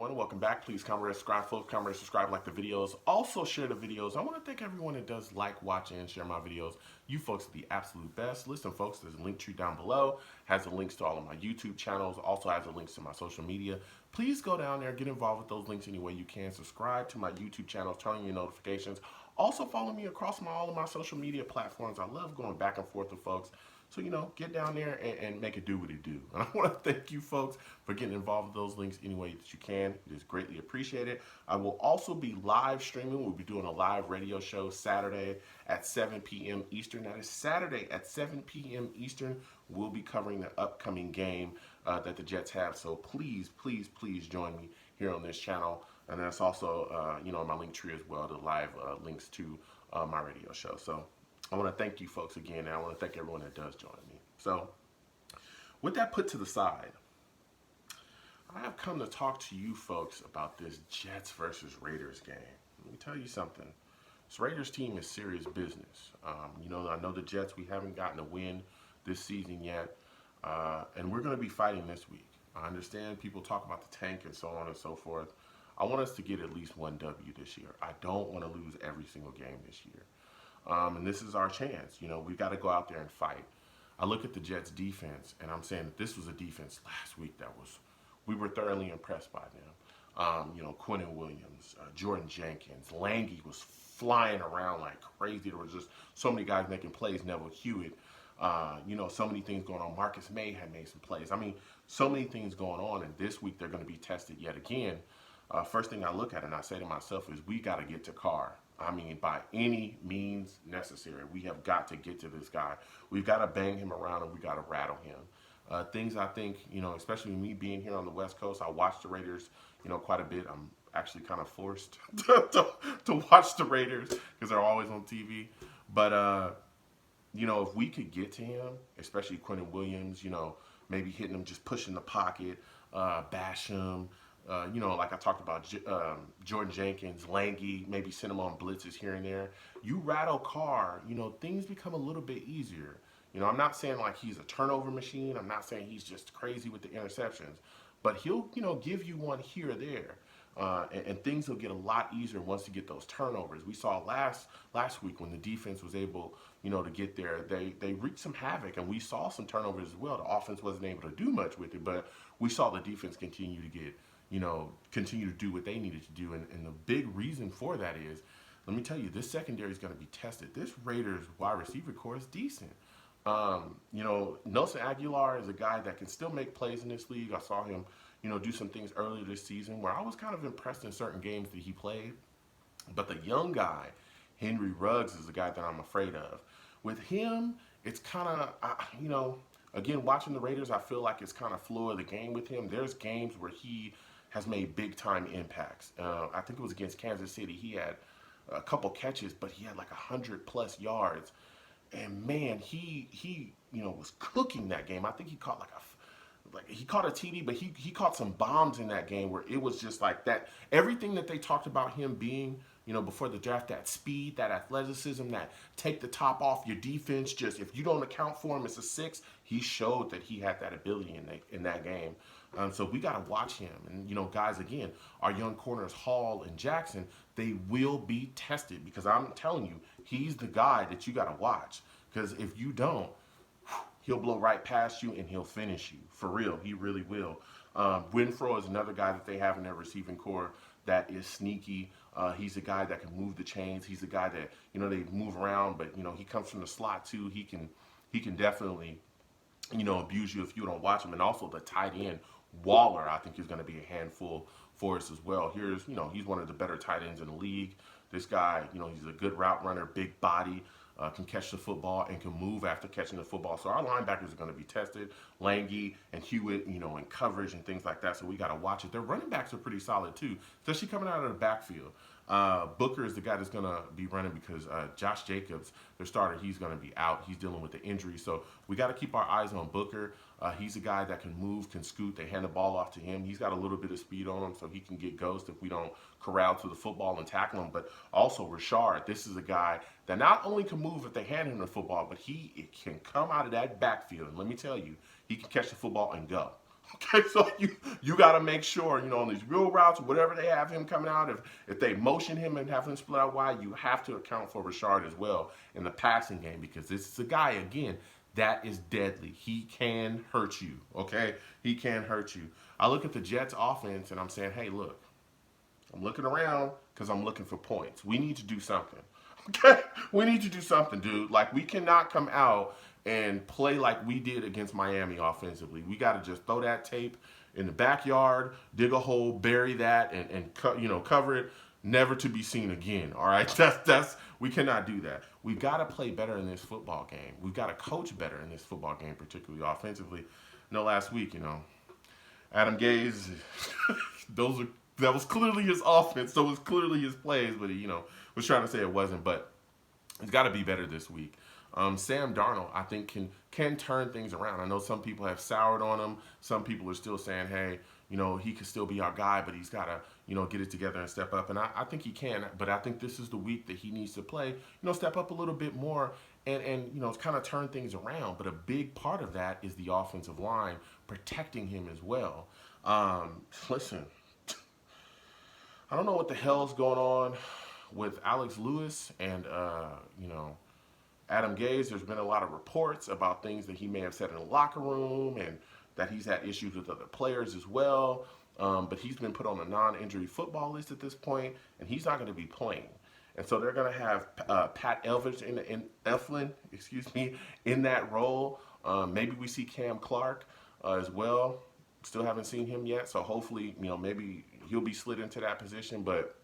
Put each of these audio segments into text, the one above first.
everyone. Welcome back. Please comment, subscribe, folks. Comment, subscribe, like the videos. Also share the videos. I want to thank everyone that does like, watch, and share my videos. You folks are the absolute best. Listen, folks, there's a link tree down below. Has the links to all of my YouTube channels. Also has the links to my social media. Please go down there, get involved with those links any way you can. Subscribe to my YouTube channel, turn on your notifications. Also follow me across all of my social media platforms. I love going back and forth with folks. So, get down there and make it do what it do. And I want to thank you folks for getting involved with those links any way that you can. It is greatly appreciated. I will also be live streaming. We'll be doing a live radio show Saturday at 7 p.m. Eastern. That is Saturday at 7 p.m. Eastern. We'll be covering the upcoming game that the Jets have. So please, please, please join me here on this channel. And that's also, my link tree as well, the live links to my radio show. So I want to thank you folks again, and I want to thank everyone that does join me. So, with that put to the side, I have come to talk to you folks about this Jets versus Raiders game. Let me tell you something. This Raiders team is serious business. I know the Jets, we haven't gotten a win this season yet, and we're going to be fighting this week. I understand people talk about the tank and so on and so forth. I want us to get at least one W this year. I don't want to lose every single game this year. And this is our chance. We've got to go out there and fight. I look at the Jets defense, and I'm saying that this was a defense last week we were thoroughly impressed by them. Quinnen Williams, Jordan Jenkins, Lange was flying around like crazy. There was just so many guys making plays. Neville Hewitt, so many things going on. Marcus May had made some plays. So many things going on, and this week they're going to be tested yet again. First thing I look at and I say to myself is we got to get to Carr. By any means necessary. We have got to get to this guy. We've got to bang him around and we got to rattle him. Things I think, especially me being here on the West Coast, I watch the Raiders, quite a bit. I'm actually kind of forced to watch the Raiders because they're always on TV. But, if we could get to him, especially Quinnen Williams, maybe hitting him, just pushing the pocket, bash him. Like I talked about Jordan Jenkins, Lange, maybe send him on blitzes here and there. You rattle Carr, things become a little bit easier. I'm not saying like he's a turnover machine. I'm not saying he's just crazy with the interceptions. But he'll, give you one here or there. And things will get a lot easier once you get those turnovers. We saw last week when the defense was able, to get there, they wreaked some havoc, and we saw some turnovers as well. The offense wasn't able to do much with it, but we saw the defense continue to do what they needed to do. And the big reason for that is, let me tell you, this secondary is going to be tested. This Raiders wide receiver core is decent. Nelson Aguilar is a guy that can still make plays in this league. I saw him, do some things earlier this season where I was kind of impressed in certain games that he played. But the young guy, Henry Ruggs, is the guy that I'm afraid of. With him, it's kind of, again, watching the Raiders, I feel like it's kind of flow of the game with him. There's games where he has made big-time impacts. I think it was against Kansas City. He had a couple catches, but he had like 100-plus yards. And, man, he was cooking that game. I think he caught he caught a TD, but he caught some bombs in that game where it was just like that. Everything that they talked about him being, before the draft, that speed, that athleticism, that take the top off your defense, just if you don't account for him, it's a 6. He showed that he had that ability in that game. So we got to watch him. And, guys, again, our young corners, Hall and Jackson, they will be tested because I'm telling you, he's the guy that you got to watch. Because if you don't, he'll blow right past you and he'll finish you. For real, he really will. Winfro is another guy that they have in their receiving core that is sneaky. He's a guy that can move the chains. He's a guy that, they move around, but, he comes from the slot too. He can definitely, abuse you if you don't watch him. And also the tight end, Waller, I think is going to be a handful for us as well. He's one of the better tight ends in the league. This guy, he's a good route runner, big body. Can catch the football and can move after catching the football. So our linebackers are going to be tested. Lange and Hewitt, in coverage and things like that. So we got to watch it. Their running backs are pretty solid too, especially coming out of the backfield. Booker is the guy that's going to be running because Josh Jacobs, their starter, he's going to be out. He's dealing with the injury. So we got to keep our eyes on Booker. He's a guy that can move, can scoot. They hand the ball off to him. He's got a little bit of speed on him, so he can get ghost if we don't corral to the football and tackle him. But also Rashard, this is a guy that not only can move if they hand him the football, but he can come out of that backfield. And let me tell you, he can catch the football and go. Okay, so you got to make sure, on these real routes, whatever they have him coming out, if they motion him and have him split out wide, you have to account for Rashard as well in the passing game, because this is a guy, again, that is deadly. He can hurt you, okay? He can hurt you. I look at the Jets offense and I'm saying, hey, look, I'm looking around because I'm looking for points. We need to do something. Okay? We need to do something, dude. Like, we cannot come out and play like we did against Miami offensively. We got to just throw that tape in the backyard, dig a hole, bury that, and cover it, never to be seen again. All right? That's we cannot do that. We've got to play better in this football game. We've got to coach better in this football game, particularly offensively. Last week, Adam Gase, that was clearly his offense, so it was clearly his plays, but he, was trying to say it wasn't. But it's got to be better this week. Sam Darnold, I think, can turn things around. I know some people have soured on him. Some people are still saying, hey, he could still be our guy, but he's got to, get it together and step up. And I think he can, but I think this is the week that he needs to play, step up a little bit more and kind of turn things around. But a big part of that is the offensive line protecting him as well. Listen, I don't know what the hell's going on with Alex Lewis and, Adam Gase. There's been a lot of reports about things that he may have said in the locker room and that he's had issues with other players as well. But he's been put on a non-injury football list at this point, and he's not going to be playing. And so they're going to have Pat Elflein, in that role. Maybe we see Cam Clark as well. Still haven't seen him yet, so hopefully, maybe he'll be slid into that position. But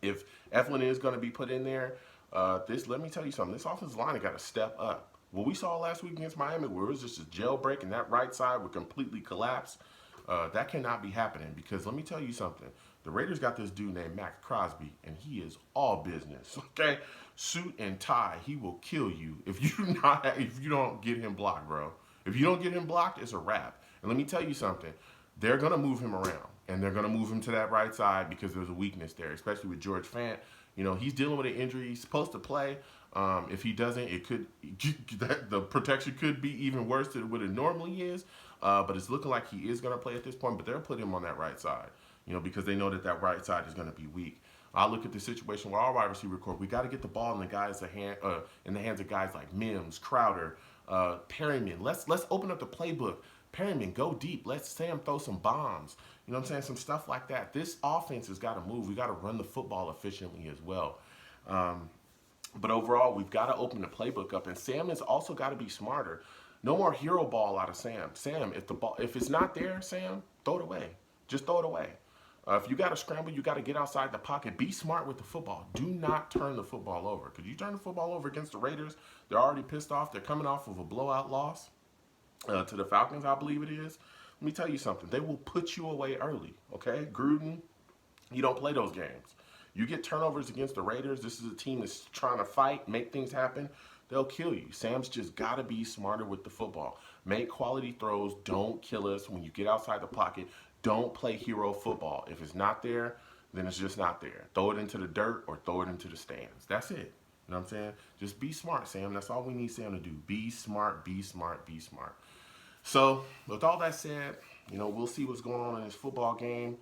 if Eflin is going to be put in there, let me tell you something. This offensive line has got to step up. What we saw last week against Miami, where it was just a jailbreak and that right side would completely collapse, that cannot be happening. Because let me tell you something. The Raiders got this dude named Max Crosby, and he is all business. Okay, suit and tie, he will kill you if you don't get him blocked, bro. If you don't get him blocked, it's a wrap. And let me tell you something. They're gonna move him around, and they're gonna move him to that right side because there's a weakness there, especially with George Fant. He's dealing with an injury. He's supposed to play. If he doesn't, the protection could be even worse than what it normally is. But it's looking like he is going to play at this point. But they'll put him on that right side, because they know that right side is going to be weak. I look at the situation where our wide receiver core, we got to get the ball in the hands of guys like Mims, Crowder, Perryman. Let's open up the playbook. Perryman, go deep. Let Sam throw some bombs. You know what I'm saying? Some stuff like that. This offense has got to move. We got to run the football efficiently as well. But overall, we've got to open the playbook up. And Sam has also got to be smarter. No more hero ball out of Sam. Sam, if it's not there, Sam, throw it away. Just throw it away. If you got to scramble, you got to get outside the pocket. Be smart with the football. Do not turn the football over. Because you turn the football over against the Raiders, they're already pissed off. They're coming off of a blowout loss to the Falcons, I believe it is. Let me tell you something. They will put you away early, okay? Gruden, you don't play those games. You get turnovers against the Raiders. This is a team that's trying to fight, make things happen. They'll kill you. Sam's just got to be smarter with the football. Make quality throws. Don't kill us when you get outside the pocket. Don't play hero football. If it's not there, then it's just not there. Throw it into the dirt or throw it into the stands. That's it. You know what I'm saying? Just be smart, Sam. That's all we need Sam to do. Be smart, be smart, be smart. So, with all that said, we'll see what's going on in this football game.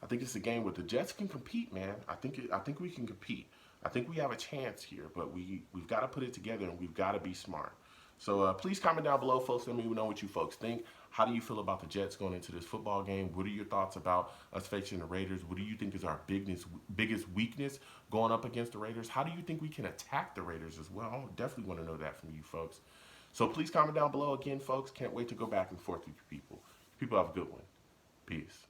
I think it's a game where the Jets can compete, man. I think we can compete. I think we have a chance here, but we've got to put it together and we've got to be smart. So please comment down below, folks. Let me know what you folks think. How do you feel about the Jets going into this football game? What are your thoughts about us facing the Raiders? What do you think is our biggest weakness going up against the Raiders? How do you think we can attack the Raiders as well? I definitely want to know that from you folks. So please comment down below again, folks. Can't wait to go back and forth with you people. People have a good one. Peace.